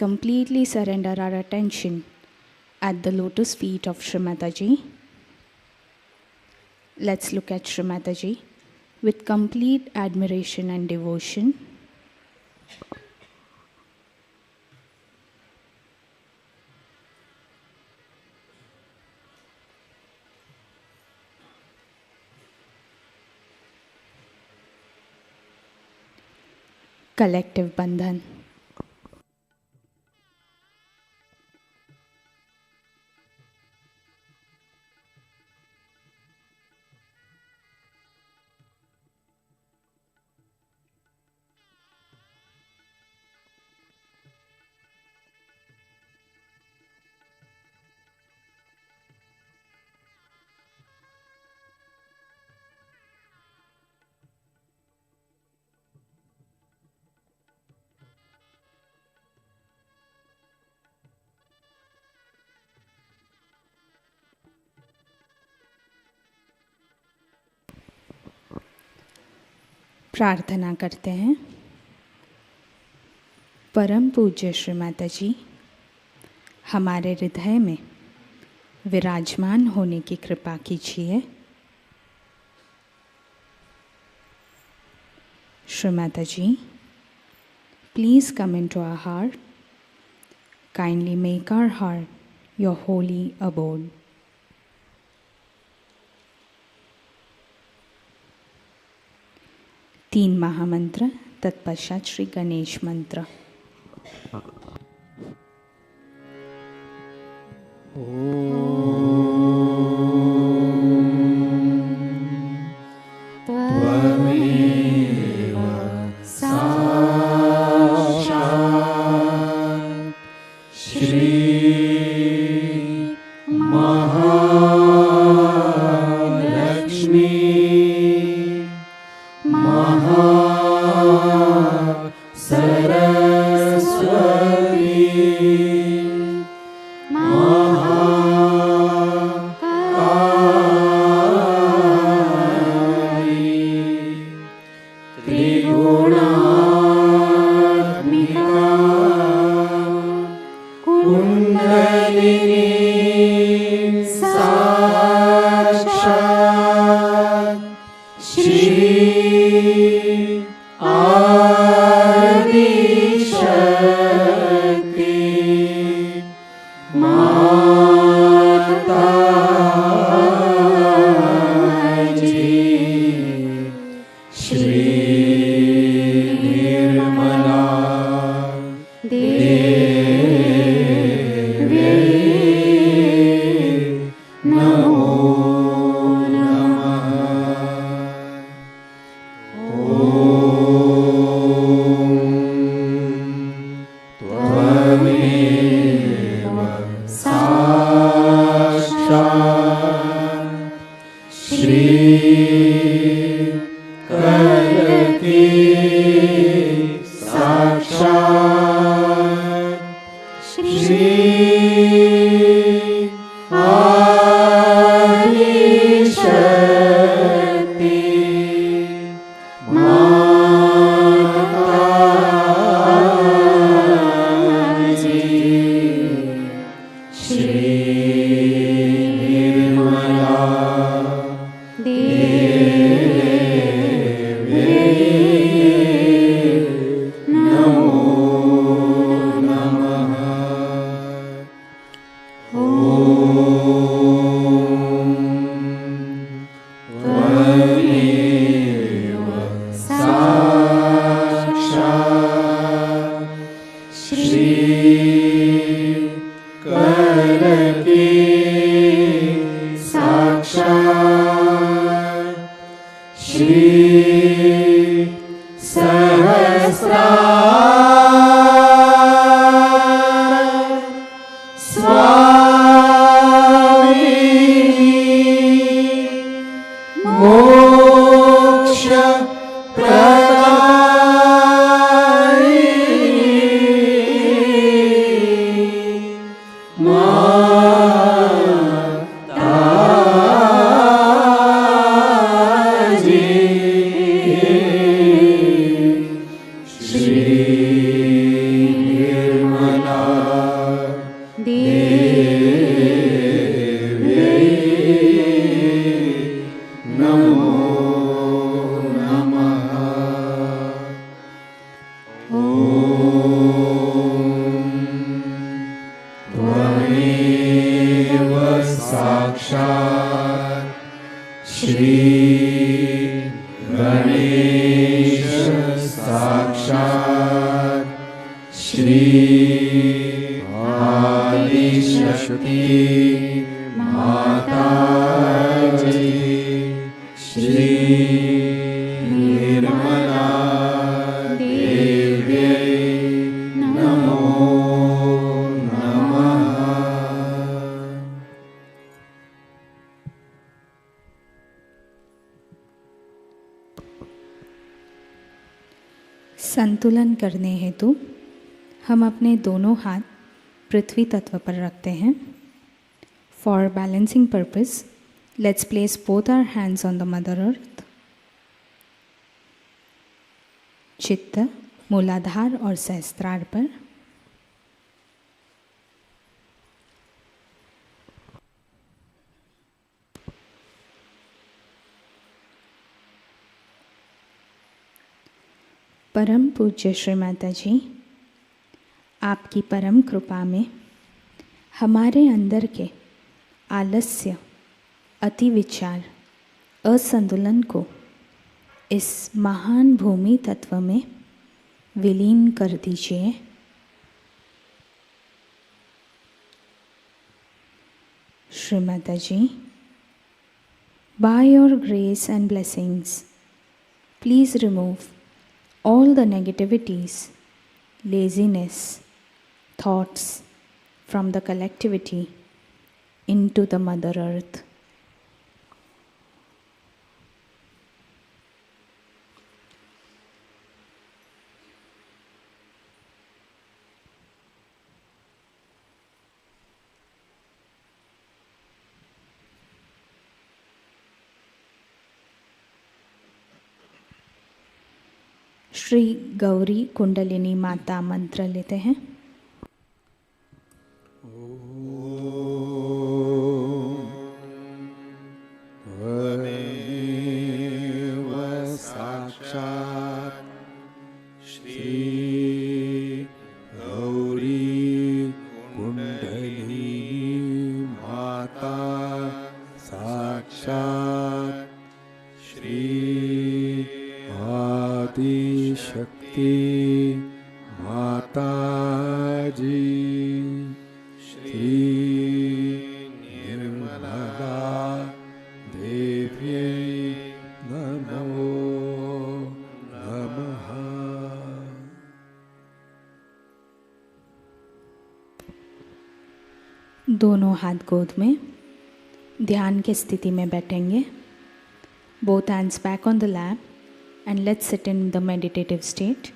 completely surrender our attention at the lotus feet of Shri Mataji. Let's look at Shri Mataji with complete admiration and devotion. Collective Bandhan. प्रार्थना करते हैं। परम पूज्य श्री माताजी, हमारे हृदय में विराजमान होने की कृपा कीजिए। श्री माताजी, please come into our heart. Kindly make our heart your holy abode. तीन महामंत्र, तत्पश्चात श्री गणेश मंत्र। Ma श्री गणेश साक्षात् श्री आदिशक्ति माता जी श्री निर्मला देव्यै नमो नमः। संतुलन करने हेतु हम अपने दोनों हाथ पृथ्वी तत्व पर रखते हैं। For balancing purpose let's place both our hands on the mother earth. चित्त मूलाधार और सहस्त्रार पर। परम पूज्य श्री माता जी, आपकी परम कृपा में हमारे अंदर के आलस्य, अति विचार, असंतुलन को इस महान भूमि तत्व में विलीन कर दीजिए। श्री माता जी, by your grace and blessings, please remove all the negativities, laziness, thoughts from the collectivity into the Mother Earth. Shri Gauri kundalini माता मंत्र लेते हैं। त्वमेव साक्षात् श्री गौरी कुंडलिनी माता साक्षात् श्री आदिशक्ति माता जी श्री निर्मला देव्यै नमो नमः। दोनों हाथ गोद में ध्यान की स्थिति में बैठेंगे। Both hands back on the lap and let's sit in the meditative state.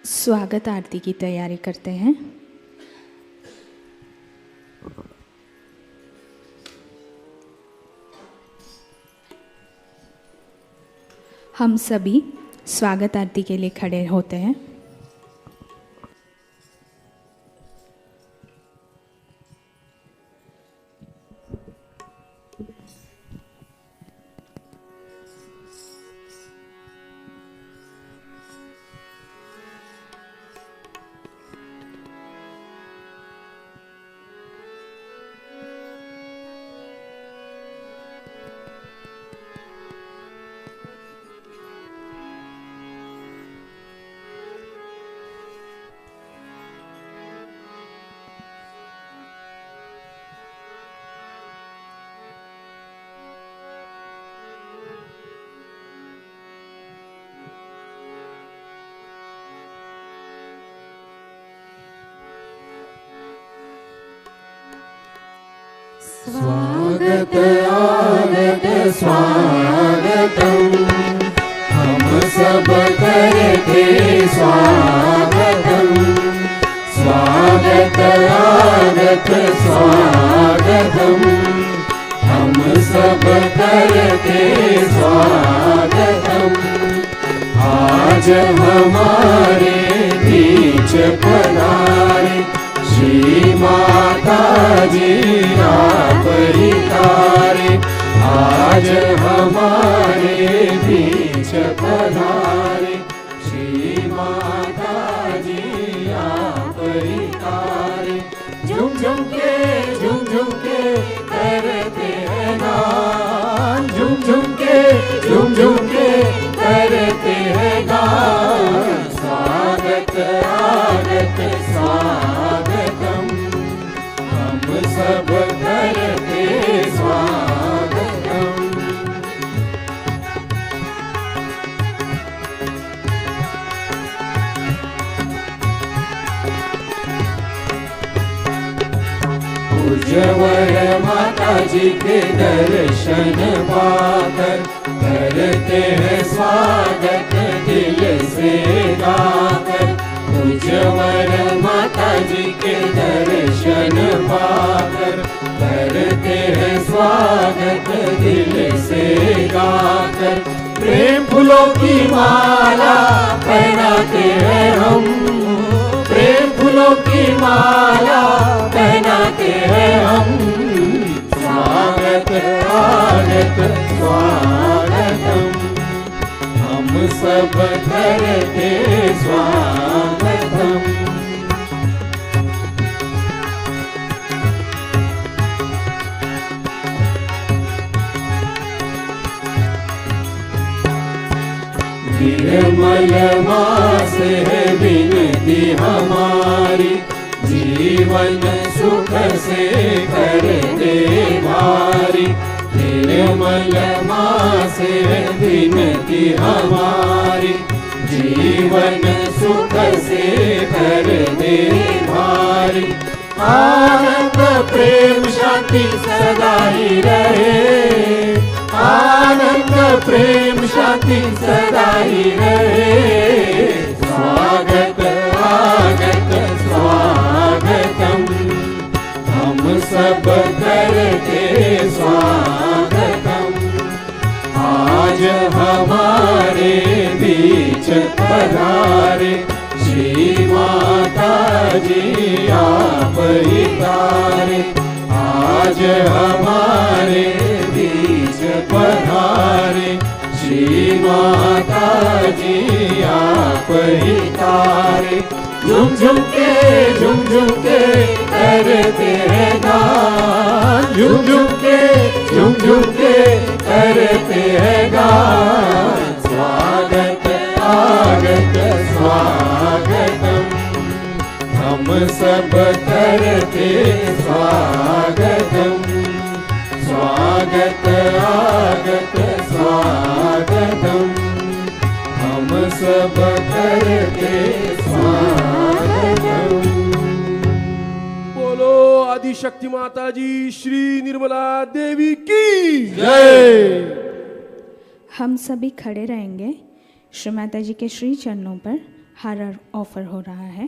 स्वागत आरती की तैयारी करते हैं। हम सभी स्वागत आरती के लिए खड़े होते हैं। स्वागत आगत स्वागतम् हम सब करते स्वागतम् स्वागत आगत स्वागतम् हम सब करते स्वागतम् आज हमारे बीच पधारे श्री माता जी आप ही तारे आज हमारे बीच पधारे श्री माता जी आप ही तारे झुम झुम के करते हैं गान झुम झुम के करते हैं गान स्वागत आगत स्वागतम् हम सब करते स्वागतम् पूज्यवर माता जी के दर्शन पाकर करते हैं स्वागत दिल से गाकर पूज्यवर माता जी के दर्शन पाकर करते हैं स्वागत दिल से गाकर प्रेम फूलों की माला पहनाते हैं हम प्रेम फूलों की माला पहनाते हैं हम स्वागत आगत स्वागतम् हम सब करते स्वागतम् निर्मल मास है विनती हमारी जीवन सुख से कर दे भारी निर्मल मास है विनती हमारी जीवन सुख से कर दे भारी आनंद प्रेम शांति सदा ही रहे आनंद प्रेम शांति सदा ही रहे स्वागत आगत स्वागतम् हम सब करते स्वागतम् आज हमारे बीच पधारे श्री माता जी आप ही तारे आज हमारे बीच पधारे श्री माता जी आप ही तारे झुम झुम के करते हैं गान झुम झुम के करते हैं गान स्वागत आगत स्वागतम् हम सब करते स्वागतम् स्वागत आगत स्वागतम् हम सब करते स्वागतम् बोलो आदिशक्ति माता जी श्री निर्मला देवी की जय। हम सभी खड़े रहेंगे। श्री माता जी के श्री चरणों पर हार ऑफर हो रहा है।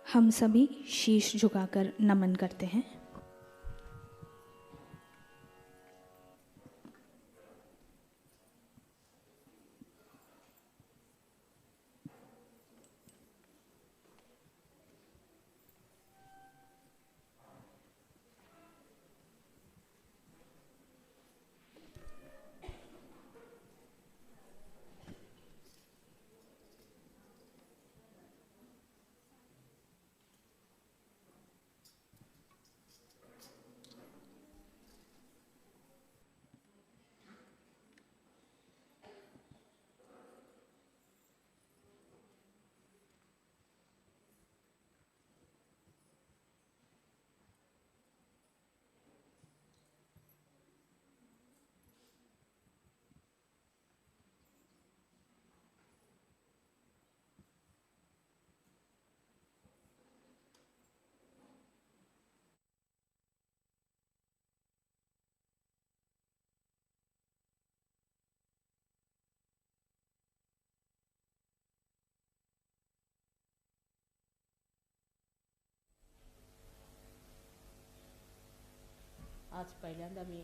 हम सभी शीश झुकाकर नमन करते हैं। आज पहिल्यांदा मी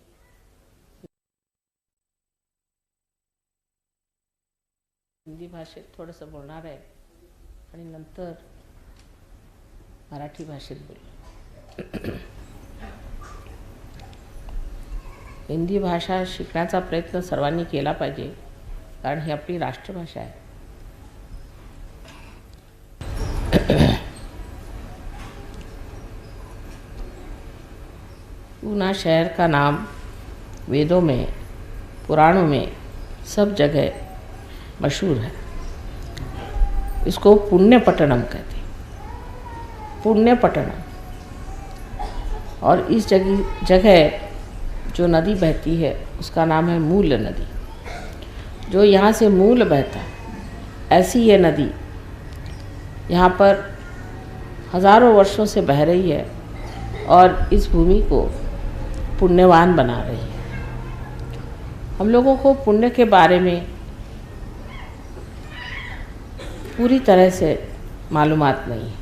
हिंदी भाषेत थोडंसं बोलणार आहे आणि नंतर मराठी भाषेत बोलणार। हिंदी भाषा शिकण्याचा प्रयत्न सर्वांनी केला पाहिजे, कारण ही आपली राष्ट्रभाषा आहे। पूना शहर का नाम वेदों में, पुराणों में सब जगह मशहूर है। इसको पुण्यपट्टनम कहते हैं, पुण्यपट्टनम। और इस जगह जो नदी बहती है उसका नाम है मूल नदी। जो यहाँ से मूल बहता है, ऐसी ये नदी यहाँ पर हज़ारों वर्षों से बह रही है और इस भूमि को पुण्यवान बना रही है। हम लोगों को पुण्य के बारे में पूरी तरह से मालूमात नहीं है।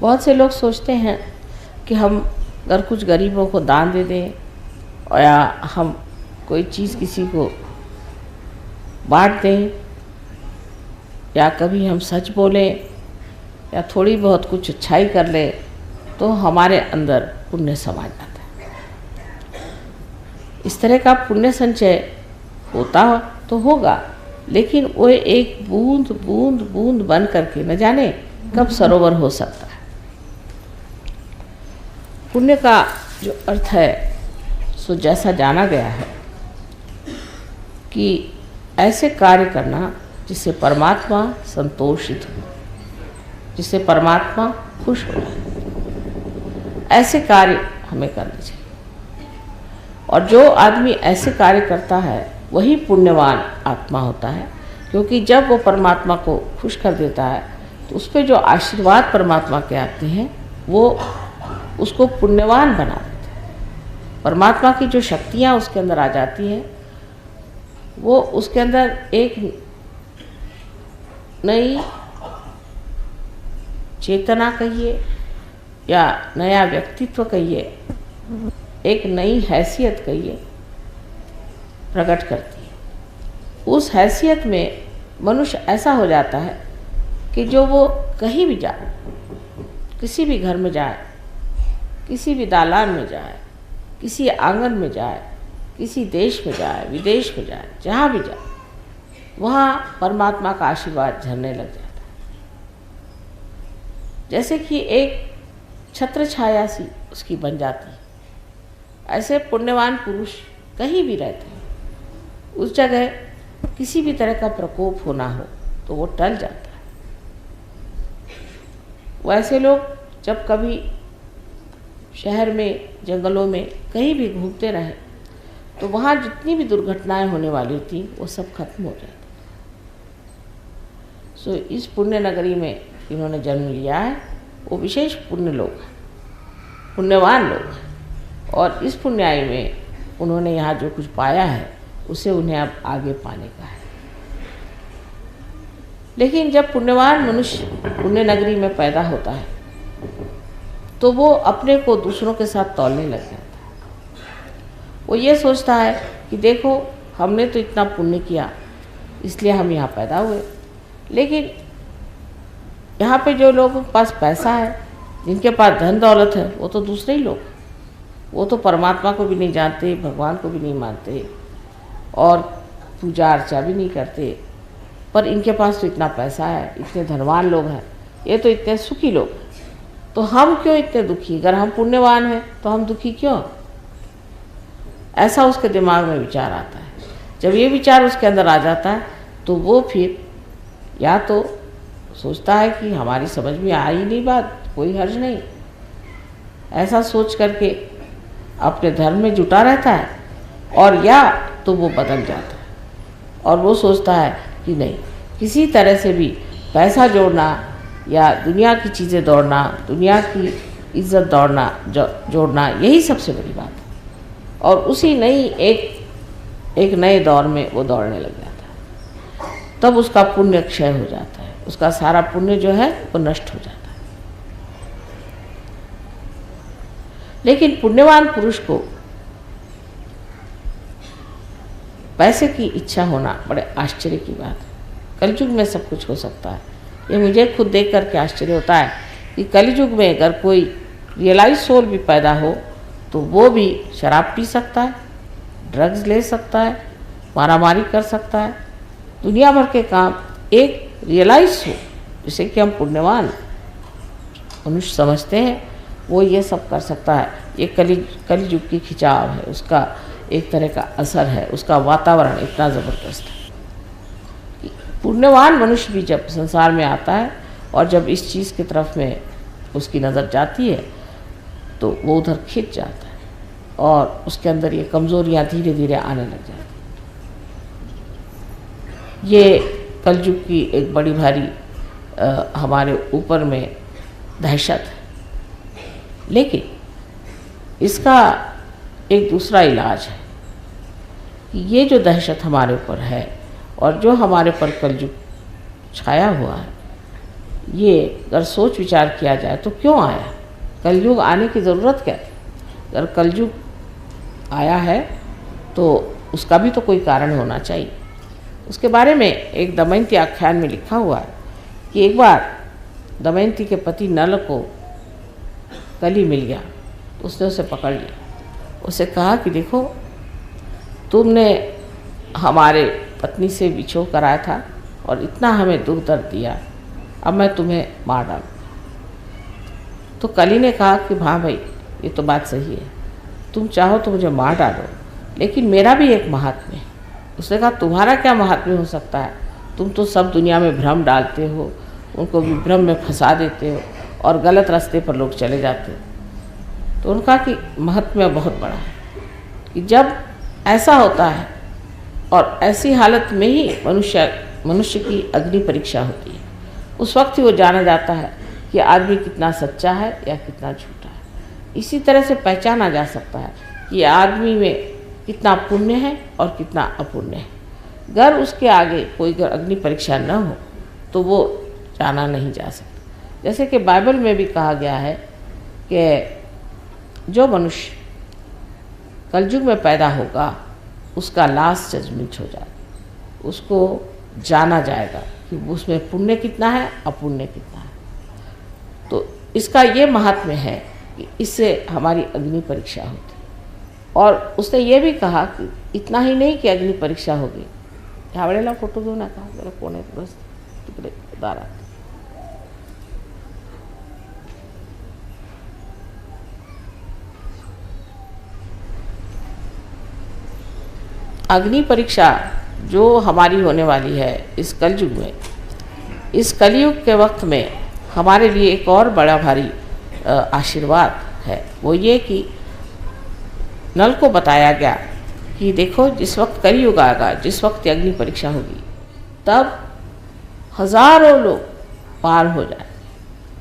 बहुत से लोग सोचते हैं कि हम अगर कुछ गरीबों को दान दे दें या हम कोई चीज़ किसी को बांट दें या कभी हम सच बोलें या थोड़ी बहुत कुछ अच्छाई कर लें तो हमारे अंदर पुण्य समा जाता है। इस तरह का पुण्य संचय होता तो होगा, लेकिन वो एक बूंद बूंद बूंद बन करके न जाने कब सरोवर हो सकता है। पुण्य का जो अर्थ है सो जैसा जाना गया है कि ऐसे कार्य करना जिससे परमात्मा संतोषित हो, जिससे परमात्मा खुश हो, ऐसे कार्य हमें करने चाहिए। और जो आदमी ऐसे कार्य करता है वही पुण्यवान आत्मा होता है, क्योंकि जब वो परमात्मा को खुश कर देता है तो उस पर जो आशीर्वाद परमात्मा के आते हैं वो उसको पुण्यवान बना देते हैं। परमात्मा की जो शक्तियाँ उसके अंदर आ जाती हैं वो उसके अंदर एक नई चेतना कहिए या नया व्यक्तित्व कहिए, एक नई हैसियत कहिए, प्रकट करती है। उस हैसियत में मनुष्य ऐसा हो जाता है कि जो वो कहीं भी जाए, किसी भी घर में जाए, किसी भी दालान में जाए, किसी आंगन में जाए, किसी देश में जाए, विदेश में जाए, जहाँ भी जाए, वहाँ परमात्मा का आशीर्वाद झरने लग जाता है। जैसे कि एक छत्र छाया सी उसकी बन जाती है, ऐसे पुण्यवान पुरुष कहीं भी रहते हैं, उस जगह किसी भी तरह का प्रकोप होना हो तो वो टल जाता है। वैसे लोग जब कभी शहर में, जंगलों में कहीं भी घूमते रहे तो वहाँ जितनी भी दुर्घटनाएं होने वाली थी वो सब खत्म हो जाती। सो इस पुण्य नगरी में इन्होंने जन्म लिया है, वो विशेष पुण्य लोग हैं, पुण्यवान लोग हैं, और इस पुण्याई में उन्होंने यहाँ जो कुछ पाया है उसे उन्हें अब आगे पाने का है। लेकिन जब पुण्यवान मनुष्य पुण्य नगरी में पैदा होता है तो वो अपने को दूसरों के साथ तौलने लग जाता है। वो ये सोचता है कि देखो हमने तो इतना पुण्य किया इसलिए हम यहाँ पैदा हुए, लेकिन यहाँ पे जो लोगों के पास पैसा है, जिनके पास धन दौलत है, वो तो दूसरे ही लोग, वो तो परमात्मा को भी नहीं जानते, भगवान को भी नहीं मानते और पूजा अर्चा भी नहीं करते, पर इनके पास तो इतना पैसा है, इतने धनवान लोग हैं, ये तो इतने सुखी लोग हैं, तो हम क्यों इतने दुखी? अगर हम पुण्यवान हैं तो हम दुखी क्यों? ऐसा उसके दिमाग में विचार आता है। जब ये विचार उसके अंदर आ जाता है तो वो फिर या तो सोचता है कि हमारी समझ में आ ही नहीं बात, कोई हर्ज नहीं, ऐसा सोच करके अपने धर्म में जुटा रहता है, और या तो वो बदल जाता है और वो सोचता है कि नहीं, किसी तरह से भी पैसा जोड़ना या दुनिया की चीज़ें दौड़ना, दुनिया की इज्जत जोड़ना, यही सबसे बड़ी बात है। और उसी नई एक नए दौर में वो दौड़ने लग जाता है, तब उसका पुण्य क्षय हो जाता है, उसका सारा पुण्य जो है वो नष्ट हो जाता है। लेकिन पुण्यवान पुरुष को पैसे की इच्छा होना बड़े आश्चर्य की बात है। कलयुग में सब कुछ हो सकता है, ये मुझे खुद देख करके आश्चर्य होता है कि कलयुग में अगर कोई रियलाइज सोल भी पैदा हो तो वो भी शराब पी सकता है, ड्रग्स ले सकता है, मारामारी कर सकता है, दुनिया भर के काम एक रियलाइज हो जिसे कि हम पुण्यवान मनुष्य समझते हैं, वो ये सब कर सकता है। ये कलियुग की खिंचाव है, उसका एक तरह का असर है, उसका वातावरण इतना ज़बरदस्त है। पुण्यवान मनुष्य भी जब संसार में आता है और जब इस चीज़ की तरफ में उसकी नज़र जाती है तो वो उधर खिंच जाता है और उसके अंदर ये कमज़ोरियाँ धीरे धीरे आने लग जाती हैं। ये कलयुग की एक बड़ी भारी हमारे ऊपर में दहशत है, लेकिन इसका एक दूसरा इलाज है कि ये जो दहशत हमारे ऊपर है और जो हमारे पर कलयुग छाया हुआ है, ये अगर सोच विचार किया जाए तो क्यों आया? कलयुग आने की ज़रूरत क्या थी? अगर कलयुग आया है तो उसका भी तो कोई कारण होना चाहिए। उसके बारे में एक दमयंती आख्यान में लिखा हुआ है कि एक बार दमयंती के पति नल को कली मिल गया, तो उसने उसे पकड़ लिया, उसे कहा कि देखो तुमने हमारे पत्नी से विछोह कराया था और इतना हमें दुख दर्द दिया, अब मैं तुम्हें मार डालूँ। तो कली ने कहा कि हाँ भाई, ये तो बात सही है, तुम चाहो तो मुझे मार डालो, लेकिन मेरा भी एक महात्म्य है। उसने कहा तुम्हारा क्या महात्म्य हो सकता है? तुम तो सब दुनिया में भ्रम डालते हो, उनको भी भ्रम में फंसा देते हो और गलत रास्ते पर लोग चले जाते हो। तो उनका कि महात्म्य बहुत बड़ा है कि जब ऐसा होता है और ऐसी हालत में ही मनुष्य की अग्नि परीक्षा होती है, उस वक्त ही वो जाना जाता है कि आदमी कितना सच्चा है या कितना झूठा है। इसी तरह से पहचाना जा सकता है कि आदमी में कितना पुण्य है और कितना अपुण्य है। अगर उसके आगे कोई अग्नि परीक्षा न हो तो वो जाना नहीं जा सकता। जैसे कि बाइबल में भी कहा गया है कि जो मनुष्य कलयुग में पैदा होगा उसका लास्ट जजमेंट हो जाएगा, उसको जाना जाएगा कि उसमें पुण्य कितना है, अपुण्य कितना है। तो इसका ये महात्म्य है कि इससे हमारी अग्नि परीक्षा होती है। और उसने ये भी कहा कि इतना ही नहीं कि अग्नि परीक्षा होगी, ह्यावेळेला फोटो घेऊ नका, जरा कोण आहे बस तिकडे दारात. अग्नि परीक्षा जो हमारी होने वाली है इस कलयुग में, इस कलयुग के वक्त में हमारे लिए एक और बड़ा भारी आशीर्वाद है. वो ये कि नल को बताया गया कि देखो जिस वक्त कलयुग आएगा, जिस वक्त अग्नि परीक्षा होगी, तब हजारों लोग पार हो जाए,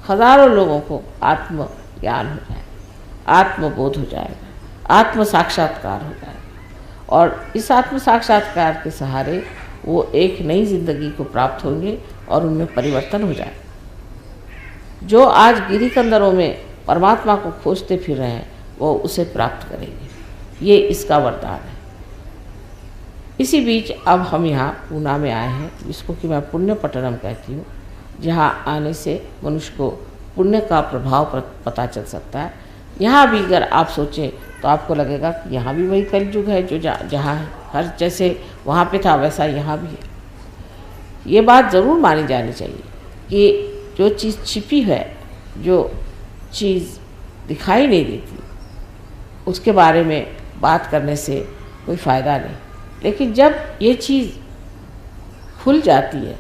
हजारों लोगों को आत्मज्ञान हो जाए, आत्मबोध हो जाएगा, आत्म साक्षात्कार हो जाएगा. और इस आत्म साक्षात्कार के सहारे वो एक नई जिंदगी को प्राप्त होंगे और उनमें परिवर्तन हो जाए. जो आज गिरिकंदरों में परमात्मा को खोजते फिर रहे हैं वो उसे प्राप्त करेंगे. ये इसका वरदान है. इसी बीच अब हम यहाँ पूना में आए हैं, जिसको कि मैं पुण्य पट्टनम कहती हूँ, जहाँ आने से मनुष्य को पुण्य का प्रभाव पता चल सकता है. यहाँ भी अगर आप सोचें तो आपको लगेगा कि यहाँ भी वही कलयुग है जो जहाँ है. हर जैसे वहाँ पे था वैसा यहाँ भी है. ये बात ज़रूर मानी जानी चाहिए कि जो चीज़ छिपी है, जो चीज़ दिखाई नहीं देती, उसके बारे में बात करने से कोई फ़ायदा नहीं. लेकिन जब ये चीज़ खुल जाती है,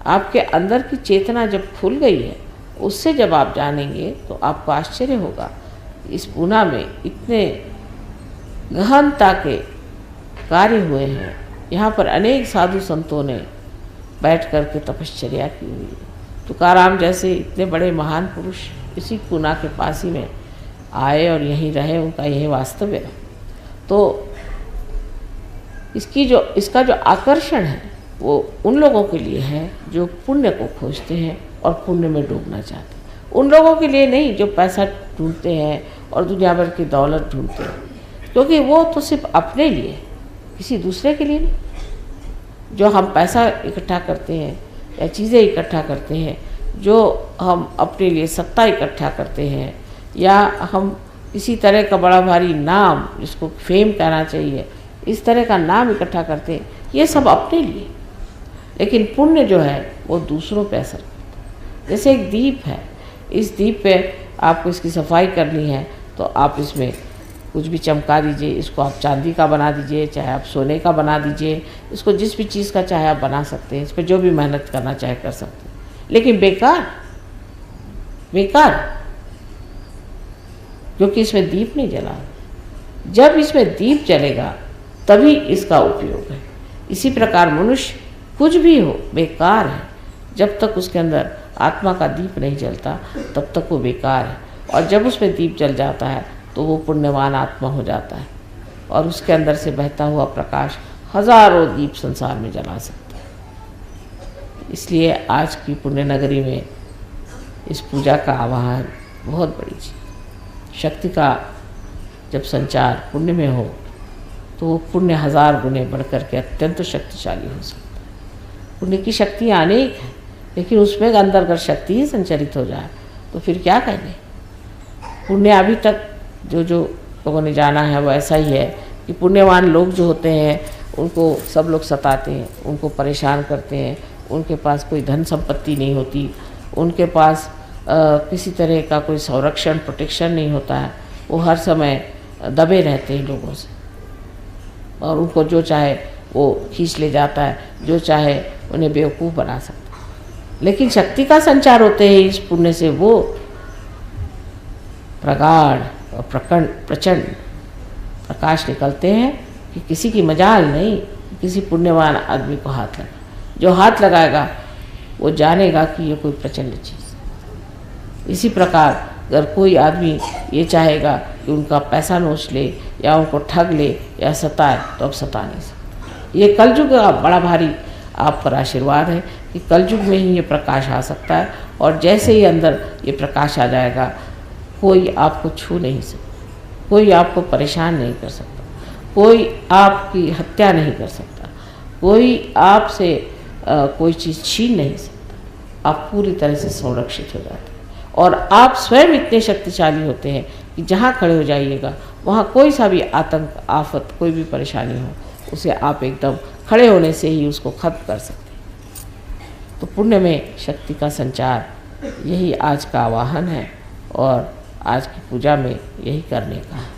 आपके अंदर की चेतना जब खुल गई है, उससे जब आप जानेंगे तो आपको आश्चर्य होगा. इस पूना में इतने गहनता के कार्य हुए हैं. यहाँ पर अनेक साधु संतों ने बैठ कर के तपश्चर्या की हुई है. तुकाराम जैसे इतने बड़े महान पुरुष इसी पूना के पास ही में आए और यहीं रहे, उनका यही वास्तव्य है. तो इसका जो आकर्षण है वो उन लोगों के लिए है जो पुण्य को खोजते हैं और पुण्य में डूबना चाहते हैं. उन लोगों के लिए नहीं जो पैसा ढूंढते हैं और दुनिया भर की दौलत ढूंढते हैं, क्योंकि वो तो सिर्फ अपने लिए, किसी दूसरे के लिए नहीं. जो हम पैसा इकट्ठा करते हैं या चीज़ें इकट्ठा करते हैं, जो हम अपने लिए सत्ता इकट्ठा करते हैं, या हम किसी तरह का बड़ा भारी नाम, जिसको फेम कहना चाहिए, इस तरह का नाम इकट्ठा करते हैं, ये सब अपने लिए. लेकिन पुण्य जो है वो दूसरों पे असर करता है. जैसे एक दीप है, इस दीप पे आपको इसकी सफाई करनी है तो आप इसमें कुछ भी चमका दीजिए. इसको आप चांदी का बना दीजिए, चाहे आप सोने का बना दीजिए, इसको जिस भी चीज़ का चाहे आप बना सकते हैं. इस पर जो भी मेहनत करना चाहे कर सकते हैं. लेकिन बेकार, क्योंकि इसमें दीप नहीं जला. जब इसमें दीप जलेगा तभी इसका उपयोग है. इसी प्रकार मनुष्य कुछ भी हो बेकार है. जब तक उसके अंदर आत्मा का दीप नहीं जलता तब तक वो बेकार है. और जब उसमें दीप जल जाता है तो वो पुण्यवान आत्मा हो जाता है और उसके अंदर से बहता हुआ प्रकाश हजारों दीप संसार में जला सकता है. इसलिए आज की पुण्य नगरी में इस पूजा का आवाहन बहुत बड़ी चीज़. शक्ति का जब संचार पुण्य में हो तो वो पुण्य 1000 गुने बढ़ कर के अत्यंत शक्तिशाली हो सकता है. पुण्य की शक्तियाँ अनेक हैं, लेकिन उसमें अंदर अगर शक्ति ही संचरित हो जाए तो फिर क्या कहेंगे. पुण्य अभी तक जो लोगों ने जाना है वो ऐसा ही है कि पुण्यवान लोग जो होते हैं उनको सब लोग सताते हैं, उनको परेशान करते हैं. उनके पास कोई धन संपत्ति नहीं होती, उनके पास किसी तरह का कोई संरक्षण प्रोटेक्शन नहीं होता है. वो हर समय दबे रहते हैं लोगों से और उनको जो चाहे वो खींच ले जाता है, जो चाहे उन्हें बेवकूफ़ बना सकता है. लेकिन शक्ति का संचार होते ही इस पुण्य से वो प्रगाढ़ और प्रचंड प्रकाश निकलते हैं कि किसी की मजाल नहीं, किसी पुण्यवान आदमी को हाथ लगा. जो हाथ लगाएगा वो जानेगा कि ये कोई प्रचंड चीज़ है. इसी प्रकार अगर कोई आदमी ये चाहेगा कि उनका पैसा नोच ले या उनको ठग ले या सताए तो अब सता नहीं सकता. ये कलयुग का बड़ा भारी आप पर आशीर्वाद है कि कलयुग में ही ये प्रकाश आ सकता है. और जैसे ही अंदर ये प्रकाश आ जाएगा कोई आपको छू नहीं सकता, कोई आपको परेशान नहीं कर सकता, कोई आपकी हत्या नहीं कर सकता, कोई आपसे कोई चीज़ छीन नहीं सकता. आप पूरी तरह से संरक्षित हो जाते हैं और आप स्वयं इतने शक्तिशाली होते हैं कि जहाँ खड़े हो जाइएगा वहाँ कोई सा भी आतंक, आफत, कोई भी परेशानी हो, उसे आप एकदम खड़े होने से ही उसको खत्म कर सकते हैं। तो पुण्य में शक्ति का संचार, यही आज का आवाहन है और आज की पूजा में यही करने का है।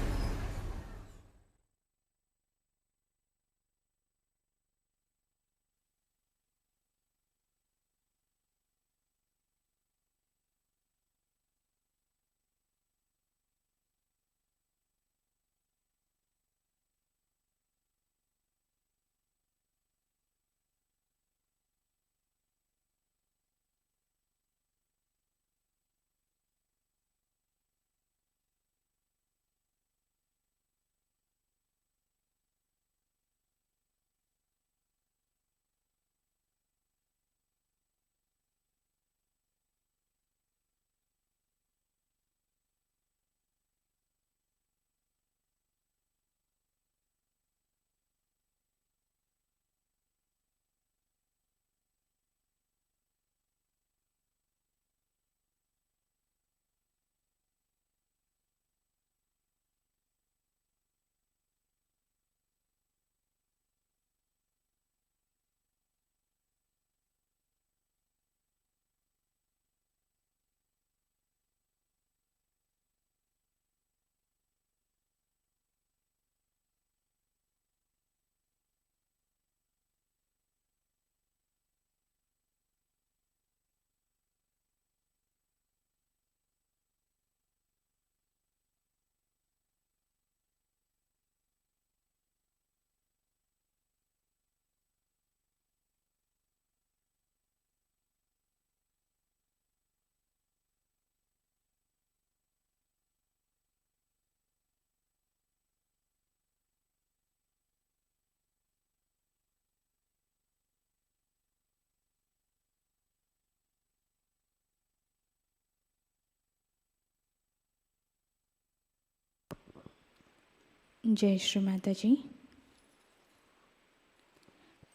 जय श्री माता जी।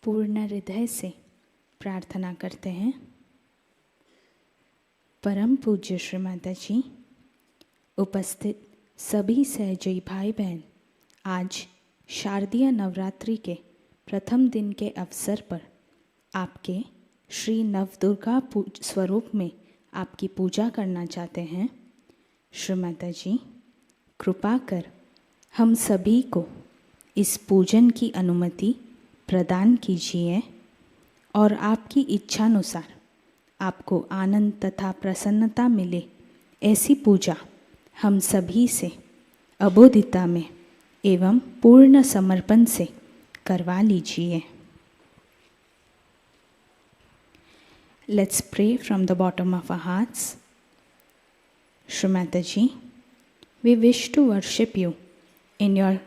पूर्ण हृदय से प्रार्थना करते हैं। परम पूज्य श्री माता जी, उपस्थित सभी सहजई भाई बहन, आज शारदीय नवरात्रि के प्रथम दिन के अवसर पर आपके श्री नवदुर्गा स्वरूप में आपकी पूजा करना चाहते हैं। श्री माता जी, कृपा कर हम सभी को इस पूजन की अनुमति प्रदान कीजिए और आपकी इच्छानुसार आपको आनंद तथा प्रसन्नता मिले, ऐसी पूजा हम सभी से अबोधिता में एवं पूर्ण समर्पण से करवा लीजिए। Let's pray from the bottom of our hearts. Shri Mataji, we wish to worship you in your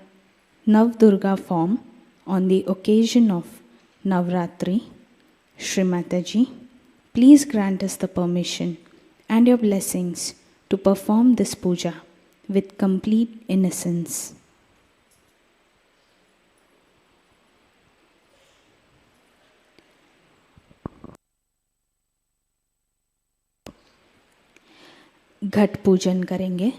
Navdurga form on the occasion of Navratri. Shri Mataji, please grant us the permission and your blessings to perform this puja with complete innocence. घट पूजन करेंगे।